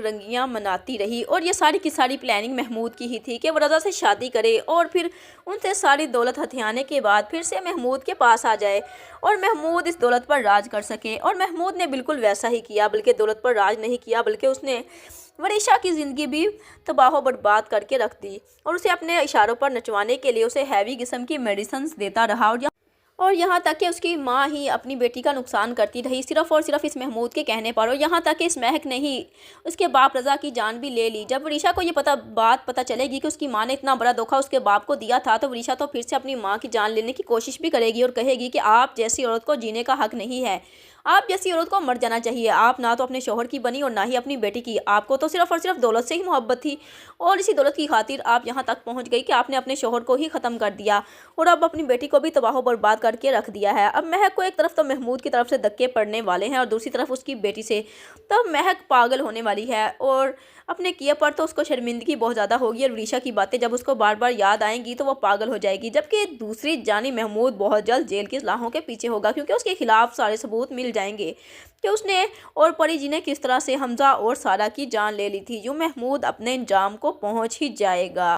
रंगियां मनाती रही। और ये सारी की सारी प्लानिंग महमूद की ही थी कि वो रज़ा से शादी करे और फिर उनसे सारी दौलत हथियाने के बाद फिर से महमूद के पास आ जाए और महमूद इस दौलत पर राज कर सके। और महमूद ने बिल्कुल वैसा ही किया, बल्कि दौलत पर राज नहीं किया, बल्कि उसने वरीशा की ज़िंदगी भी तबाह बर्बाद करके रख दी और उसे अपने इशारों पर नचवाने के लिए उसे हैवी किस्म की मेडिसिन्स देता रहा। और यहाँ तक कि उसकी माँ ही अपनी बेटी का नुकसान करती रही सिर्फ़ और सिर्फ इस महमूद के कहने पर। और यहाँ तक कि इस महक ने ही उसके बाप रज़ा की जान भी ले ली। जब वरीशा को ये बात पता चलेगी कि उसकी माँ ने इतना बड़ा धोखा उसके बाप को दिया था, तो वरीशा तो फिर से अपनी माँ की जान लेने की कोशिश भी करेगी और कहेगी कि आप जैसी औरत को जीने का हक नहीं है, आप जैसी औरत को मर जाना चाहिए। आप ना तो अपने शोहर की बनी और ना ही अपनी बेटी की, आपको तो सिर्फ़ और सिर्फ दौलत से ही मोहब्बत थी और इसी दौलत की खातिर आप यहाँ तक पहुँच गई कि आपने अपने शोहर को ही ख़त्म कर दिया और अब अपनी बेटी को भी तबाह बर्बाद करके रख दिया है। अब महक को एक तरफ तो महमूद की तरफ से धक्के पड़ने वाले हैं और दूसरी तरफ उसकी बेटी से, तब महक पागल होने वाली है और अपने किए पर तो उसको शर्मिंदगी बहुत ज़्यादा होगी और वरीशा की बातें जब उसको बार बार याद आएंगी तो वो पागल हो जाएगी। जबकि दूसरी जानी महमूद बहुत जल्द जेल की सलाहों के पीछे होगा, क्योंकि उसके खिलाफ सारे सबूत मिल जाएंगे कि उसने और परी जी ने किस तरह से हमजा और सारा की जान ले ली थी। यूँ महमूद अपने अंजाम को पहुँच ही जाएगा।